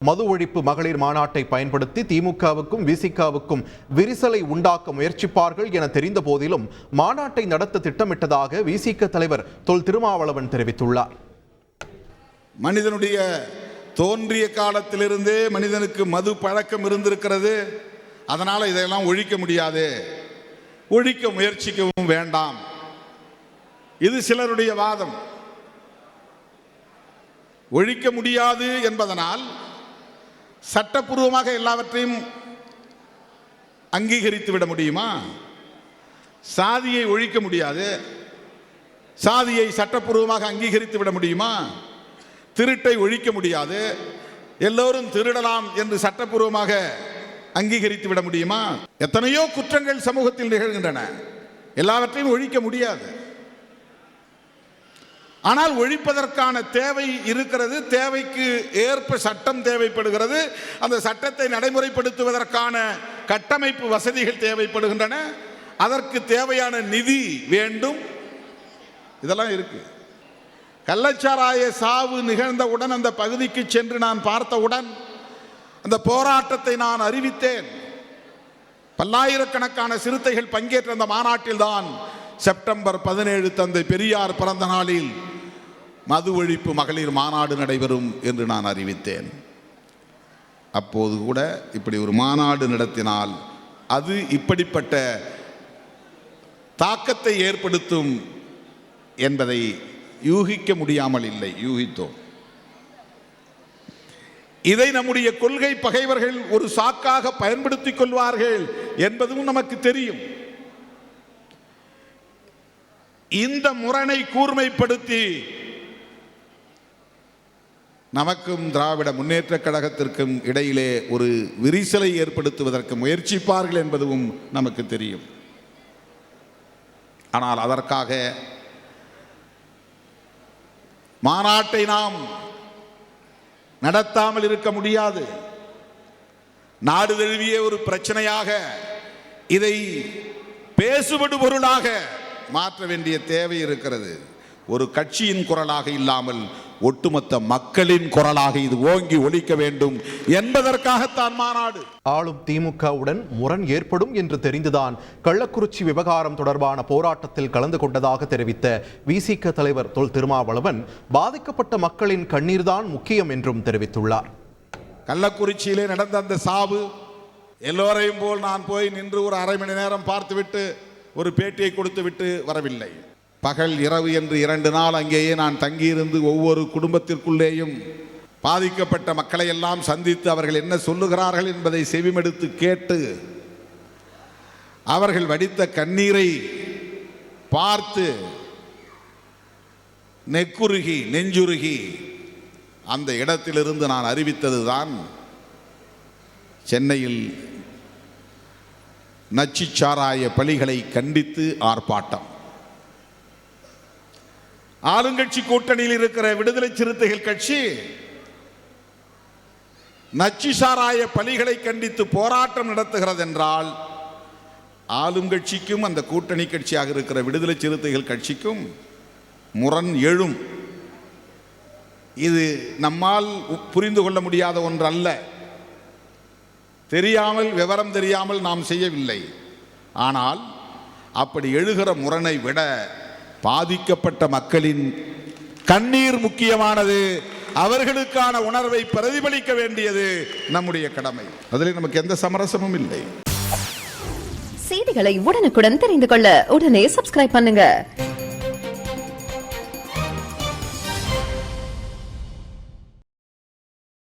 மது ஒழிப்பு மகளிர் மாநாட்டை பயன்படுத்தி திமுகவுக்கும் விசிகாவுக்கும் விரிசலை உண்டாக்க முயற்சிப்பார்கள் என தெரிந்த போதிலும் மாநாட்டை நடத்த திட்டமிட்டதாக விசிக தலைவர் தொல் திருமாவளவன் தெரிவித்துள்ளார். மனிதனுடைய தோன்றிய காலத்திலிருந்தே மனிதனுக்கு மது பழக்கம் இருந்திருக்கிறது. அதனால இதெல்லாம் ஒழிக்க முடியாது, ஒழிக்க முயற்சிக்கவும் வேண்டாம். இது சிலருடைய வாதம். ஒழிக்க முடியாது என்பதனால் சட்டப்பூர்வமாக எல்லாவற்றையும் அங்கீகரித்து விட முடியுமா? சாதியை ஒழிக்க முடியாது, சாதியை சட்டப்பூர்வமாக அங்கீகரித்து விட முடியுமா? திருட்டை ஒழிக்க முடியாது, எல்லோரும் திருடலாம் என்று சட்டப்பூர்வமாக அங்கீகரித்து விட முடியுமா? எத்தனையோ குற்றங்கள் சமூகத்தில் நிகழ்கின்றன, எல்லாவற்றையும் ஒழிக்க முடியாது. ஆனால் ஒழிப்பதற்கான தேவை இருக்கிறது, தேவைக்கு ஏற்ப சட்டம் தேவைப்படுகிறது, அந்த சட்டத்தை நடைமுறைப்படுத்துவதற்கான கட்டமைப்பு வசதிகள் தேவைப்படுகின்றன, அதற்கு தேவையான நிதி வேண்டும். இதெல்லாம் இருக்கு. கள்ளச்சாராய சாவு நிகழ்ந்தவுடன் அந்த பகுதிக்கு சென்று நான் பார்த்தவுடன் அந்த போராட்டத்தை நான் அறிவித்தேன். பல்லாயிரக்கணக்கான சிறுத்தைகள் பங்கேற்ற அந்த மாநாட்டில் தான் செப்டம்பர் 17 தந்தை பெரியார் பிறந்த நாளில் மது ஒழிப்பு மகளிர் மாநாடு நடைபெறும் என்று நான் அறிவித்தேன். அப்போது கூட இப்படி ஒரு மாநாடு நடத்தினால் அது இப்படிப்பட்ட தாக்கத்தை ஏற்படுத்தும் என்பதை யூகிக்க முடியாமல் இல்லை, யூகித்தோம். இதை நம்முடைய கொள்கை பகைவர்கள் ஒரு சாக்காக பயன்படுத்திக் கொள்வார்கள் என்பதும் நமக்கு தெரியும். இந்த முரணை கூர்மைப்படுத்தி நமக்கும் திராவிட முன்னேற்ற கழகத்திற்கும் இடையிலே ஒரு விரிசலை ஏற்படுத்துவதற்கு முயற்சிப்பார்கள் என்பதும் நமக்கு தெரியும். ஆனால் அதற்காக மாநாட்டை நாம் நடத்தாமல் இருக்க முடியாது. நாடு தழுவிய ஒரு பிரச்சனையாக இதை பேசுபடு பொருளாக மாற்ற வேண்டிய தேவை இருக்கிறது. ஒரு கட்சியின் குரலாக இல்லாமல் ஒட்டுமொத்த மக்களின் குரலாக இது ஓங்கி ஒலிக்க வேண்டும் என்பதற்காகத்தான் மாநாடு. ஆளும் திமுகவுடன் முரண் ஏற்படும் என்று தெரிந்துதான் கள்ளக்குறிச்சி விவகாரம் தொடர்பான போராட்டத்தில் கலந்து கொண்டதாக தெரிவித்த விசிக தலைவர் தொல் திருமாவளவன் பாதிக்கப்பட்ட மக்களின் கண்ணீர்தான் முக்கியம் என்றும் தெரிவித்துள்ளார். கள்ளக்குறிச்சியிலே நடந்த அந்த சாவு எல்லோரையும் போல் நான் போய் நின்று ஒரு அரை மணி நேரம் பார்த்துவிட்டு ஒரு பேட்டியை கொடுத்து விட்டு வரவில்லை. பகல் இரவு என்று 2 நாள் அங்கேயே நான் தங்கியிருந்து ஒவ்வொரு குடும்பத்திற்குள்ளேயும் பாதிக்கப்பட்ட மக்களை எல்லாம் சந்தித்து அவர்கள் என்ன சொல்லுகிறார்கள் என்பதை செவிமெடுத்து கேட்டு அவர்கள் வடித்த கண்ணீரை பார்த்து நெக்குருகி நெஞ்சுருகி அந்த இடத்திலிருந்து நான் அறிவித்ததுதான் சென்னையில் நச்சுச்சாராய பலிகளை கண்டித்து ஆர்ப்பாட்டம். ஆளுங்கட்சி கூட்டணியில் இருக்கிற விடுதலை சிறுத்தைகள் கட்சி நச்சு சாராய பலிகளை கண்டித்து போராட்டம் நடத்துகிறது என்றால் ஆளும் கட்சிக்கும் அந்த கூட்டணி கட்சியாக இருக்கிற விடுதலை சிறுத்தைகள் கட்சிக்கும் முரண் எழும். இது நம்மால் புரிந்து கொள்ள முடியாத ஒன்று அல்ல. தெரியாமல், விவரம் தெரியாமல் நாம் செய்யவில்லை. ஆனால் அப்படி எழுகிற முரணை விட பாதிக்கப்பட்ட மக்களின் கண்ணீர் முக்கியமானது. அவர்களுக்கான உணர்வை பிரதிபலிக்க வேண்டியது நம்முடைய கடமை. அதில் நமக்கு எந்த சமரசமும் இல்லை. செய்திகளை உடனுக்குடன் தெரிந்து கொள்ள உடனே சப்ஸ்கிரைப் பண்ணுங்க.